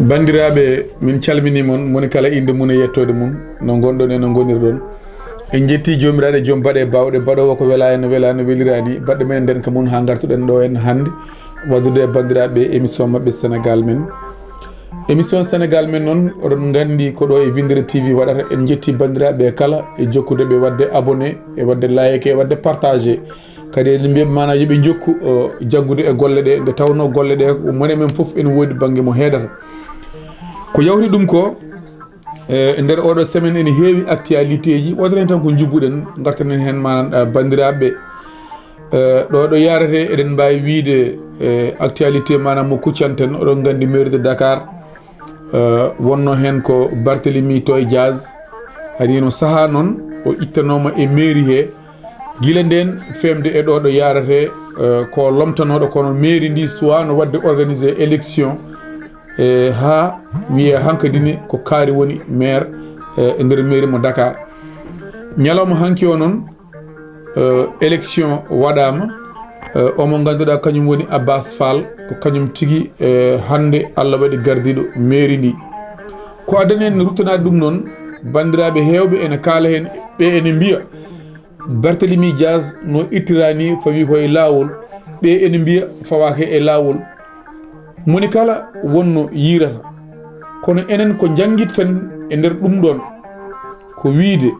bandiraɓe min calmini mon moni kala inde mum e yettode mum no gonɗon e no gonirɗon en jetti jomiraɗe joom baɗe bawɗe baɗowo ko wela en wela no welirani baɗɗe men nden ko mun ha gartuɗen ɗo en hande waddude bandiraɓe émission mabɓe Sénégal men émission Sénégal men noon oɗon gandi ko ɗo e Windere TV waɗata en jetti bandiraɓe kala e jokkudeɓe wadde abonné e wadde like e wadde partagé kadi en mbiɓe mana yooɓe jokku jaggude e golle ɗe nde tawno golle ɗe mone men foof ene woodi banggue mo heedata ko yawti ɗum ko e nder oɗo semaine ene heewi actualité ji wodanen tan ko jubbuɗen gartanen hen manan bandiraɓe ɗo yarate eɗen mbawi wiide actualité manam mo kuccanten oɗon gandi mairie de Dakar wonno hen ko Barthélémy Toye Dias ari no saaha noon o ittanoma e mairie he guila nden femde e ɗo yarate ko lomtanoɗo kono mairie ndi suwano wadde organisé élection ha wiye hankadine ko kaari woni maire e nder mairie mo Dakar ñalawma hanki o noon élection waɗama omo ganduɗa kañum woni Abbas Fall ko kañum tigui hande Allah waɗi gardiɗo mairie ndi ko adani en ruttanade ɗum noon bandiraɓe hewɓe ene kaala hen ɓe ene mbiya Barthélémy Dias no ittirani fawi koye lawol ɓe ene mbiya fawake e lawol moni kala wonno yirata kono enen ko janguirten e nder ɗum ɗon ko wiide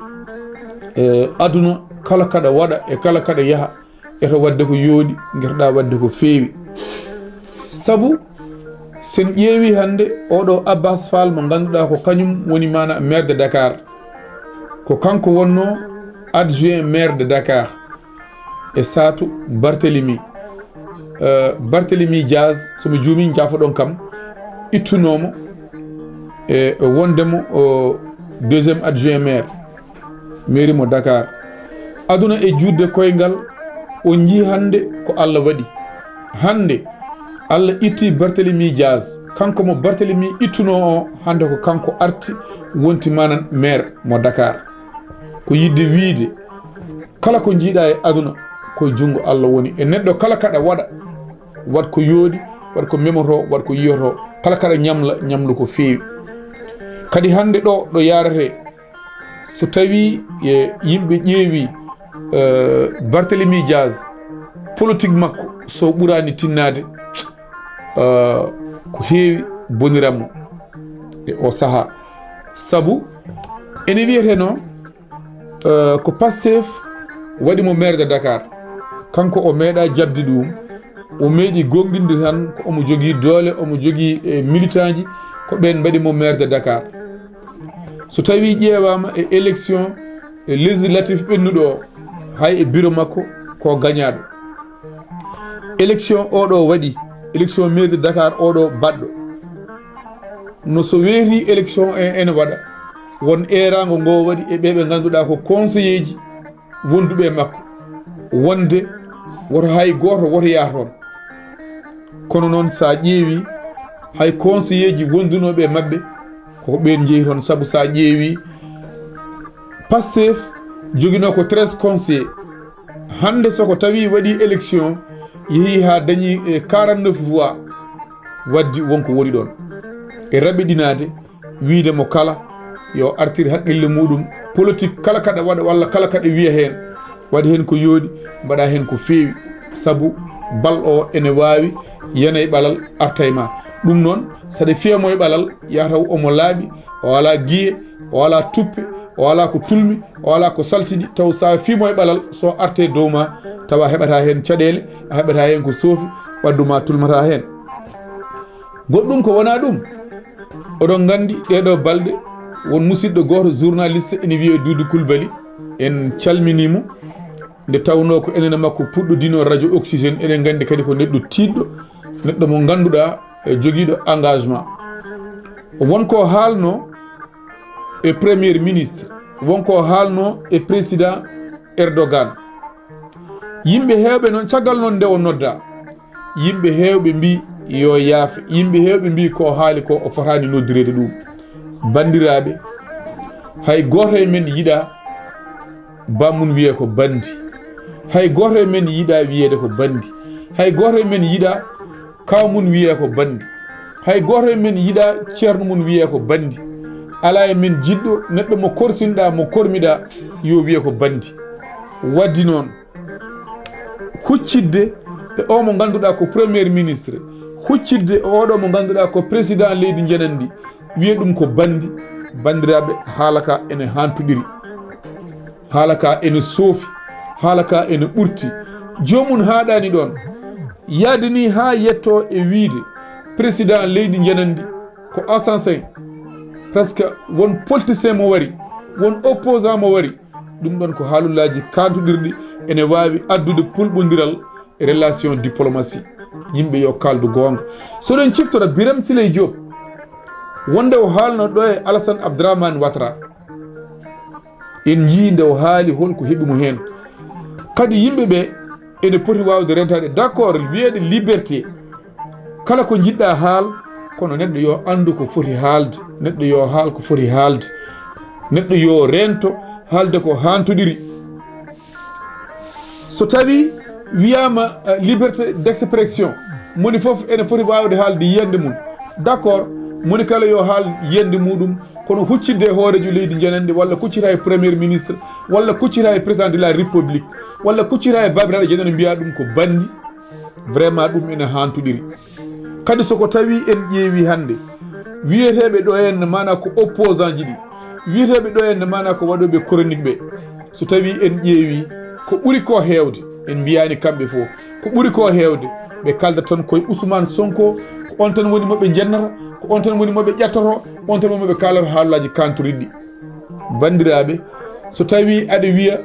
aduna kala kaɗa waɗa e kala kaɗa yaaha eto wadde ko yooɗi guerɗa wadde ko feewi saabu sen ƴeewi hande oɗo Abbas Fall mo ganduɗa ko kañum woni mana maire de Dakar ko kanko wonno adjoint maire de Dakar e satu Barthélémy Barthélémy Dias somi juumi jafoɗon kam ittunomo e wondemo deuxiéme adjoint maire mairie mo Dakar aduna e judde koyngal o jii hande ko Allah waɗi hande Allah itti Barthélémy Dias kanko mo Barthélémy ittuno o hande ko kanko arti wonti manan maire mo Dakar ko yidde wiide kala ko jiiɗa e aduna koye junggo Allah woni e neɗɗo kala kaɗa waɗa wat ko yooɗi wat ko memoto wat ko yiyoto kala kaɗa ñamla ñamlu ko feewi kadi hande ɗo yarate so tawi yimɓe ƴeewi Barthélémy Dias politique makko so ɓurani tinnade ko heewi boniranmo e o saaha saabu ene wiyeteno ko Pastef waɗimo maire de Dakar kanko o meeɗa jabde ɗum o meeɗi gonɗinde tan ko omo jogui doole omo jogui militant ji ko ɓen mbaɗimo maire de Dakar so tawi ƴeewama e élection législatif ɓennuɗo o hay e bureau makko ko gañaɗo élection oɗo waɗi élection maire de Dakar oɗo baɗɗo no so weeti élection ene waɗa won erago ngo waɗi e ɓeɓe ganduɗa ko conseiller ji wonduɓe makko wonde woto hay goto woto yaa toon kono noon sa ƴeewi hay conseiller ji wondunoɓe mabɓe koko ɓen jeeyi toon saabu sa ƴeewi Pastef joguino ko 13 conseiller hande soko tawi waɗi élection yeehi ha dañi 49 voix waddi wonko woni ɗon e raɓeɗinade wiide mo kala yo artir haqqille muɗum politique kala kaɗa waɗa walla kala kaɗa wiya hen waɗi hen ko yooɗi mbaɗa hen ko feewi saabu bal o ene wawi yana e ɓalal arta e ma ɗum noon saɗa fiyamo e ɓalal yataw omo laaɓi o ala guiye o ala tuppe o ala ko tulmi o ala ko saltiɗi taw sa fimo e ɓalal so arte dow ma tawa heɓata hen caɗele a heɓata hen ko soofi ɓadduma tulmata hen goɗɗum ko wona ɗum oɗon gandi ɗeɗo balɗe won musidɗo goto journaliste ene wiye Doudou Coulibaly en calminimo nde tawno ko enene makko puɗɗodino radio oxygéne eɗen gandi kadi ko neɗɗo tiɗɗo neɗɗo mo ganduɗa joguiɗo engagement wonko haalno e premier ministre wonko haalno e président Erdogan yimɓe hewɓe noon caggal noon nde o nodda yimɓe hewɓe mbi yo yaafe yimɓe hewɓe mbi ko haali ko o fotani noddirede ɗum bandiraɓe hay goto e men yiɗa bammun wiye ko bandi hay goto e men yiɗa wiyede ko bandi, hay goto e men yiɗa kaw mun wiye ko bandi, hay goto e men yiɗa ceerno mun wiye ko bandi. ala e men jiɗɗo neɗɗo mo korsinɗa mo kormiɗa yo wiye ko bandi. waddi noon huccidde e o mo ganduɗa ko premier ministre, huccidde e oɗo mo ganduɗa ko président leydi jenandi wiye ɗum ko bandi. bandiraɓe haala ka ene hantuɗiri, haala ka ene soofi, haala ka ene ɓurti. jomum haɗani ɗon yaadini ha yetto e wiide président leydi jenandi ko assassin, presque won politicien mo wari, won opposant mo wari. ɗum ɗon ko haalullaji kantuɗirɗi ene wawi addude pulɓodiral e relation diplomatie. yimɓe yo kaldu gonga. soɗen ciftora Birame Souleye Diop wonde o haalno ɗo e Alassane Abdourahmane Ouattara, en jii nde o haali holko heeɓimo hen. kadi yimɓeɓe ene poti wawde rentade d' accord wiyeɗe liberté, kala ko jiɗɗa haal, kono neɗɗo yo andu ko foti haalde, neɗɗo yo haal ko foti haalde, neɗɗo yo rento haalde ko hantoɗiri. so tawi wiyama liberté d' expression, moni foof ene foti wawde haalde yiyande mum, d' accord, moni kala yo haal yiyande muɗum, kono huccidde hoorejo leydi jenandi, walla kuccita e premier ministre, walla kuccita e président de la république, walla kuccita e babiraɗo jenani mbiya ɗum ko bandi. vraiment ɗum ene hantuɗiri. kadi soko tawi en ƴeewi hande wiyeteɓe ɗo henne mana ko opposant ji ɗi, wiyeteɓe ɗo henne mana ko waɗoɓe chronique ɓe, so tawi en ƴeewi ko ɓuuri ko hewde, en mbiyani kamɓe fo ko ɓuuri ko hewde, ɓe kalda ton koye Ousmane Sonko, ko on tan woni moɓe jennata, ko on tan woni moɓe ƴettoto, on tan woni moɓe kalata haalullaji kanturiɗɗi. bandiraɓe, so tawi aɗa wiya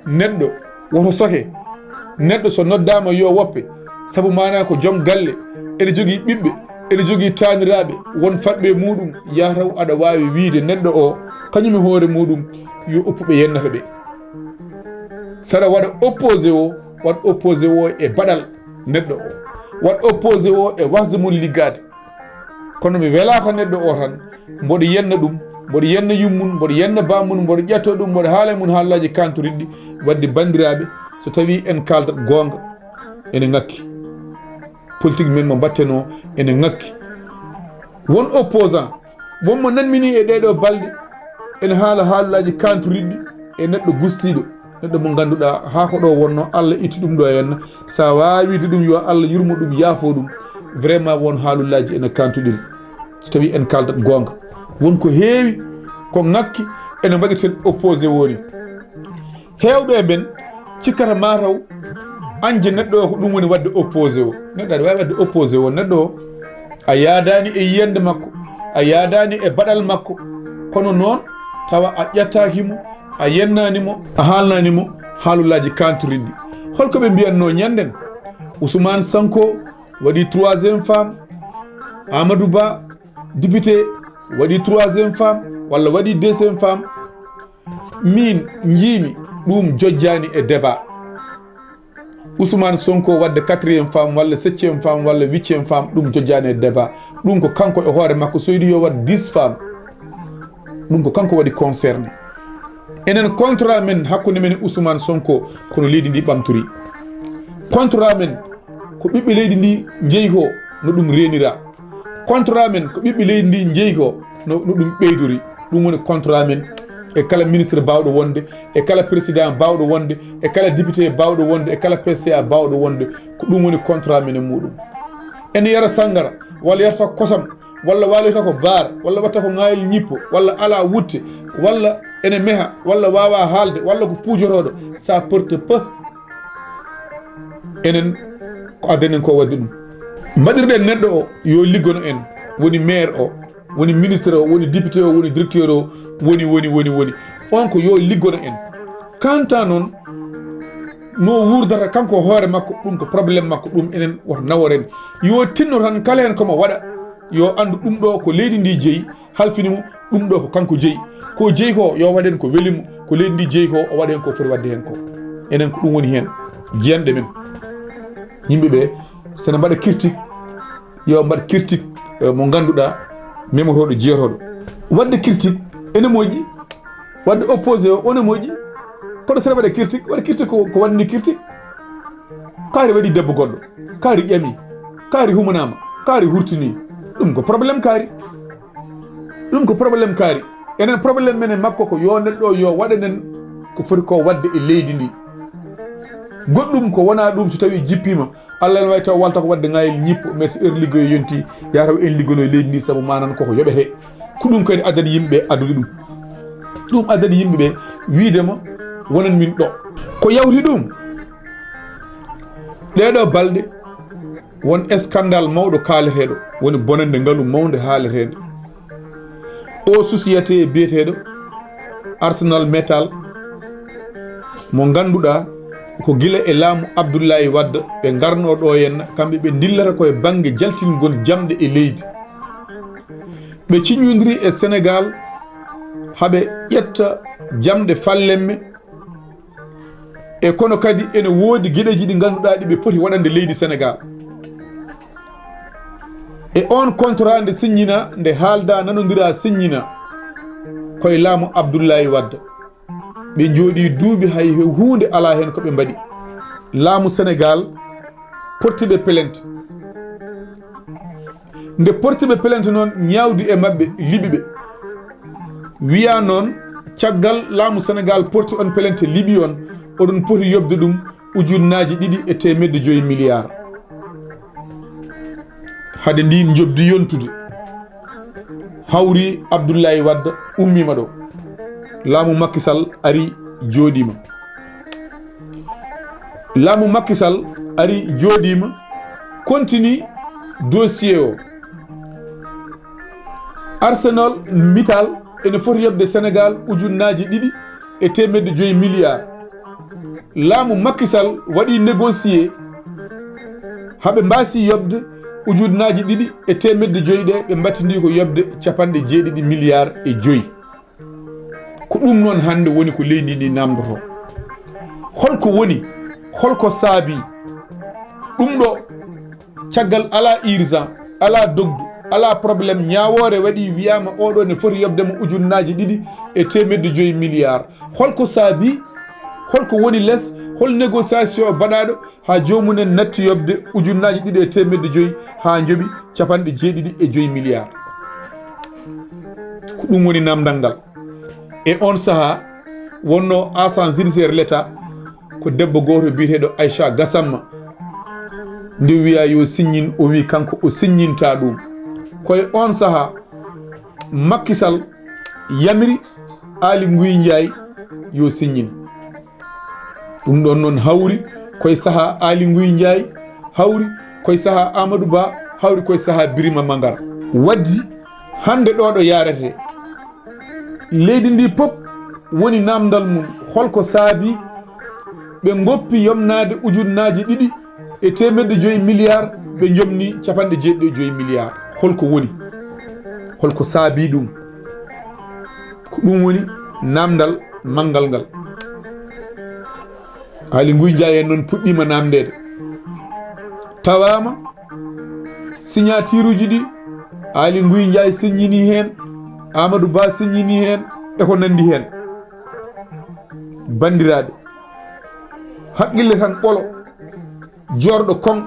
neɗɗo woto soke, neɗɗo so noddama yo woppe, saabu mana ko joom galle, ene jogui ɓiɓɓe, ene jogui taniraɓe, won fatɓe muɗum, yataw aɗa wawi wiide neɗɗo o kañum e hoore muɗum yo oppuɓe yennata ɓe. saɗa waɗa opposé o, waɗ opposé o e baɗal neɗɗo o, waɗ opposé o e wasde mum liggade. kono mi welaka neɗɗo o tan mboɗo yenna ɗum, mboɗo yenna yummum, mboɗo yenna bamum, mboɗo ƴetto ɗum, mboɗo haala mum haalullaji kanturiɗɗi. wadde bandiraɓe, so tawi en kaldat gonga ene ngakki, politique men mo batteno ene ngakki. won opposant wonmo nanmini e ɗeɗo balɗe ene haala haalullaji kanturiɗɗi e neɗɗo gustiɗo, neɗɗo mo ganduɗa ha ko ɗo wonno Allah itti ɗum ɗo henna, sa wawide ɗum yo Allah yurmo ɗum yaafo ɗum. vraiment won haalullaji ene kantuɗiri. so tawi en kaldat gonga wonko heewi ko ngakki ene mbaɗiten opposé woni. hewɓe ɓen cikkata mataw anje neɗɗo o ko ɗum woni wadde opposé o. neɗɗo aɗa wawi wadde opposé o, neɗɗo o a yaadani e yiyande makko, a yaadani e baɗal makko, kono noon tawa a ƴettakimo, a yennanimo, a haalnanimo haalullaji kanturiɗɗi. holko ɓe mbiyanno ñanden Ousmane Sonko waɗi 3e femme, Amadou Ba député waɗi 3e femme, walla waɗi 2e femme. min jiimi ɗum jojjani e débat. Ousmane Sonko wadde 4e femme, walla 7e femme, walla 8e femme, ɗum jojjani e débat. ɗum ko kanko e hoore makko soydi yo waɗ 10 femme, ɗum ko kanko waɗi concerné. enen contrat men hakkude men Ousmane Sonko kono leydi ndi ɓamtori. contrat men ko ɓiɓɓe leydi ndi jeeyi ko no ɗum renira. contrat men ko ɓiɓɓe leydi ndi jeeyi ko no ɗum ɓeydori. ɗum woni contrat men e kala ministre bawɗo wonde, e kala président bawɗo wonde, e kala député bawɗo wonde, e kala PCA bawɗo wonde, ko ɗum woni contrat men e muɗum. ene yara sangara, walla yarata kosam, walla walita ko baar, walla watta ko ngayel ñippo, walla ala wutte, walla ene meha, walla wawa haalde, walla ko puujoroɗo, ça porte peu. enen ko adenen ko wadde ɗum. mbaɗirɗen neɗɗo o yo liggono en, woni maire o, woni ministre o, woni député o, woni directeur o, woni on ko yo liggono en. kanta noon no wurdata kanko hoore makko, ɗum ko probléme makko, ɗum enen woto naworen. yo tinno tan kala hen komo waɗa yo andu ɗum ɗo ko leydi ndi jeeyi halfinimo, ɗum ɗo ko kanko jeeyi, ko jeeyi ko yo waɗen ko welimo, ko leydi ndi jeeyi ko o waɗa hen ko foti wadde hen ko. enen ko ɗum woni hen jiyanɗe men. yimɓeɓe sene mbaɗa critique yo mbaɗ critique mo ganduɗa memotoɗo jeetoɗo. wadde critique ene moƴƴi, wadde opposé o one moƴƴi, kono sene waɗa critique, waɗa critique ko wandini critique. kaari waɗi debbo goɗɗo kaari ƴami kaari humanama kaari hurtini ɗum ko probléme kaari ɗum ko probléme kaari enen probléme menen makko ko yo neɗɗo yo waɗanen ko foti ko wadde e leydi ndi goɗɗum ko wona ɗum so tawi jippima Allah ne wawi taw walta ko wadde ngayel ñippo mais so heure liggoyo yonti yataw en liggono e leydi ndi saabu manan koko yoɓete ko ɗum kadi addani yimɓeɓe addude ɗum addani yimɓeɓe wiidema wonan min ɗo ko yawti ɗum ɗeɗo balɗe won scandale mawɗo kaaleteɗo woni bonande ngaalu mawde haaleteɗo o société biyeteɗo Arsenal Metal mo ganduɗa ko gila e laamu Abdoulaye Wade ɓe garno ɗo henna kamɓe ɓe dillata koye banggue jaltingol jamɗe e leydi ɓe ciñodiri e Sénégal haɓe ƴetta jamɗe fallemme e kono kadi ene woodi gueɗeji ɗi ganduɗa ɗi ɓe poti waɗande leydi Sénégal e on contrat nde signina nde haalda nanodira signina koye laamu Abdoulaye Wade ɓe jooɗi duuɓi hay hunde ala hen koɓe mbaɗi laamu Sénégal portiɓe plainte nde portiɓe plainte noon ñawdi e mabɓe liɓiɓe wiya noon caggal laamu Sénégal porti on plainte liɓi on oɗon poti yobde ɗum ujunnaji 2,5 milliards hade ndin jobdi yontude hawri Abdoulaye Wade ummima ɗo laamu Macky Sall ari jooɗima laamu Macky Sall ari jooɗima continue dossier o Arsenal Metal ene foti yobde Sénégal ujunnaji 2,5 milliards laamu Macky Sall waɗi négocié haɓe mbasi yobde ujunnaji 2,5 ɗe ɓe mbattidi ko yobde 70 milliards e 5 ko ɗum noon hande woni ko leydi ndi namdoto holko woni holko saabi ɗum ɗo caggal ala urgent ala dogdu ala probléme ñawore waɗi wiyama oɗo ne foti yobdemo ujunnaji 2,5 milliards holko saabi holko woni less hol négociation baɗaɗo ha jomumen natti yobde ujunnaji 2,5 ha jooɓi 70 milliards ko ɗum woni namdal ngal e on saaha wonno agent judiciaire l'État ko debbo goto biyeteɗo Aïcha Gassama nde wiya yo signin o wi kanko o signinta ɗum koye on saaha Macky Sall yamiri Aly Ngouille Ndiaye yo signin ɗum ɗon noon hawri koye saaha Aly Ngouille Ndiaye hawri koye saaha Amadou Ba hawri koye saaha Birima Mangara waddi hande ɗo yarete leydi ndi pop woni namdal mum holko saabi ɓe goppi yomnade ujunnaji 2,5 milliards ɓe jomni 70 milliards holko woni holko saabi ɗum ko ɗum woni namdal mangal ngal Aly Ngouille Ndiaye en noon puɗɗima namdede tawama signature uji ɗi Aly Ngouille Ndiaye signini hen Amadou Ba signini hen e ko nandi hen bandiraɓe haqqille tan ɓolo jorɗo kon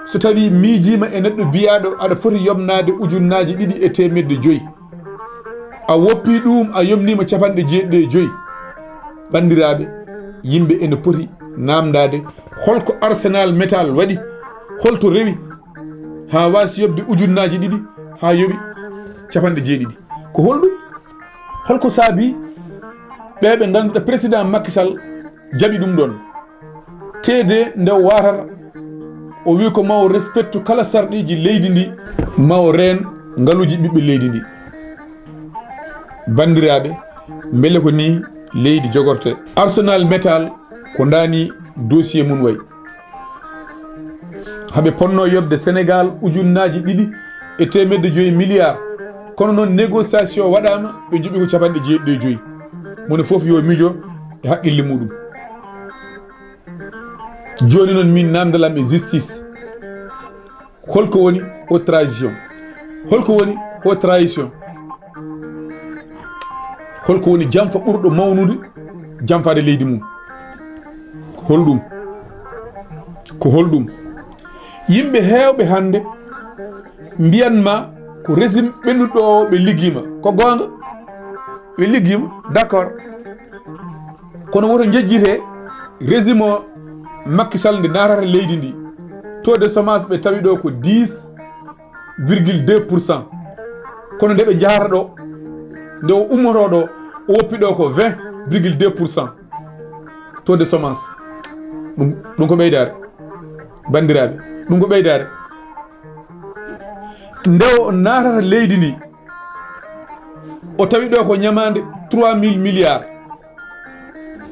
so tawi miijima e neɗɗo biyaɗo aɗa foti yomnade ujunnaji 2,5 a woppi ɗum a yomnima 70 bandiraɓe yimɓe ene poti namdade holko Arsenal Metal waɗi holto rewi ha wasi yobde ujunnaji 2 ha yoɓi 70 ko holɗum holko saabi ɓeɓe ganduɗa président Macky Sall jaɓi ɗum ɗon tede nde watata o wi ko mawo respecte kala sarɗiji leydi ndi mawo reen ngaluji ɓiɓɓe leydi ndi bandiraɓe beele ko ni leydi jogorte Arsenal Metal ko dani dossier mum way haɓe ponno yobde Sénégal ujunnaji 2,5 milliards kono noon négociation waɗama ɓe jooɓi ko 70 mone foof yo miijo e haqqille muɗum joni noon min namdalam e justice holko woni haute trahison holko woni haute trahison holko woni jamfa ɓurɗo mawnude jamfade leydi mum holɗum ko holɗum yimɓe heewɓe hannde mbiyanma ko régime ɓennuɗo o ɓe liggima ko gonga ɓe liggima d'accord kono woto jejjite régime o Macky Sall nde natata leydi ndi taux de chômage ɓe tawi ɗo ko 10,2%, kono nde ɓe jahata ɗo nde o ummoto ɗo o woppi ɗo ko 20,2% taux de chômage. ɗum ko ɓeydare bandiraɓe, ɗum ko ɓeydare. nde o natata leydi ndi o tawi ɗo ko ñamande 3 000 milliards,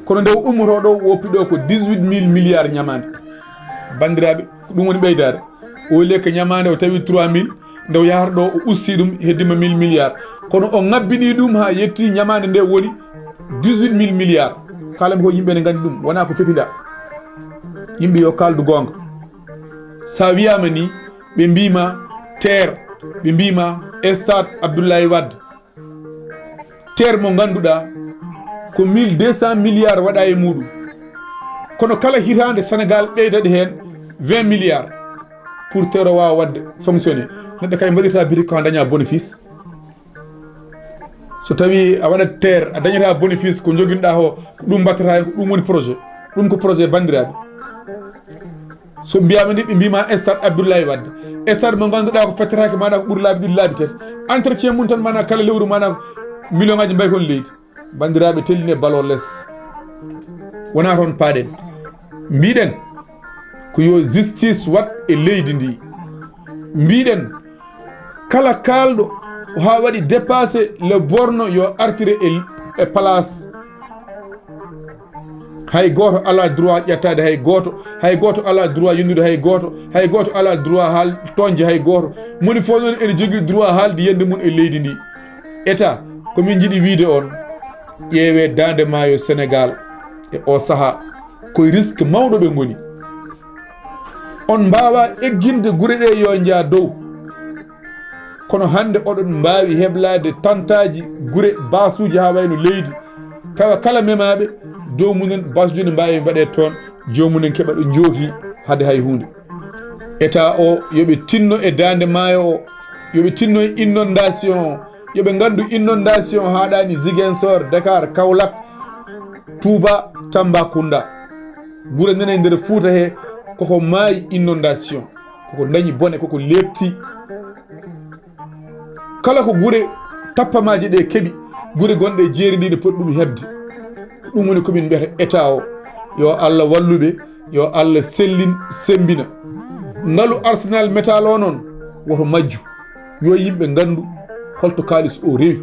kono nde o ummoto ɗo o woppi ɗo ko 18 000 milliards ñamande. bandiraɓe ɗum woni ɓeydare. o lekka ñamande o tawi 3 000, nde o yahata ɗo o usti ɗum heddima 1000 milliards, kono o ngabbini ɗum ha yetti ñamande nde woni 18 000 milliards. kalami ko yimɓe ne gandi ɗum wona ko fepida. yimɓe yo kaldu gonga. sa wiyama ni ɓe mbima terre, ɓe mbima stade Abdoulaye Wade, terre mo ganduɗa ko 1200 milliards waɗa e muɗum, kono kala hitande Sénégal ɓeydaɗe hen 20 milliards pour terre o wawa wadde fonctionner. neɗɗo kay mbaɗirta biri ko daña bénéfice. so tawi a waɗat terre a dañata bénéfice ko joguinoɗa ko ɗum battata hen, ko ɗum woni projet. ɗum ko projet bandiraɓe. so mbiyama ni ɓe mbima stade Abdoulaye Wade, stade mo ganduɗa ko fettatake mana ko ɓuuri laabi ɗiɗi laabi tati, entretien mum tan mana kala lewru mana million ngaji mbay kon leydi. bandiraɓe telline balo less, wona toon paaɗen. mbiɗen ko yo justice wat e leydi ndi. mbiɗen kala kalɗo ha waɗi dépassé le borno yo artire e place. hay goto ala droit ƴettade hay goto ala droit yonnude hay goto ala droit haal tonje hay goto. moni fof noon ene jogui droit haalde yende mum e leydi ndi. état komin jiiɗi wiide on ƴeewe dande maayo Sénégal e o saaha koye risque mawɗo ɓe goni. on mbawa egginde guure ɗe yo jaa dow, kono hande oɗon mbawi heblade tantaji guure basuji ha wayno leydi, tawa kala memaɓe dow munen basuji ne mbawi mbaɗe toon, jomumen keɓa ɗo jooki hade hay hunde. état o yoɓe tinno e dande maayo o, yoɓe tinno e inondation o, yoɓe gandu inondation haɗani Ziguinchor, Dakar, Kaolack, Touba, Tambacounda. guure nene nder Fouta he koko maayi inondation, koko dañi bone, koko lepti. kala ko guure tappamaji ɗe keeɓi, guure gonɗe jeeri ndi ne poti ɗum hebde. ɗum woni komin mbiyata état o yo Allah walluɓe, yo Allah sellin sembina. ngalu Arsenal métal o noon woto majju. yo yimɓe gandu holto kalis o rewi,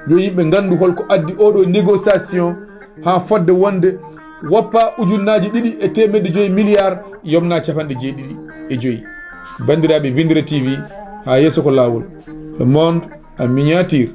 yo yimɓe gandu holko addi oɗo négociation ha fodde wonde woppa ujunnaji 2,5 milliards yomna 75. bandiraɓe Vindira TV ha yesso ko lawol. Le monde en miniature.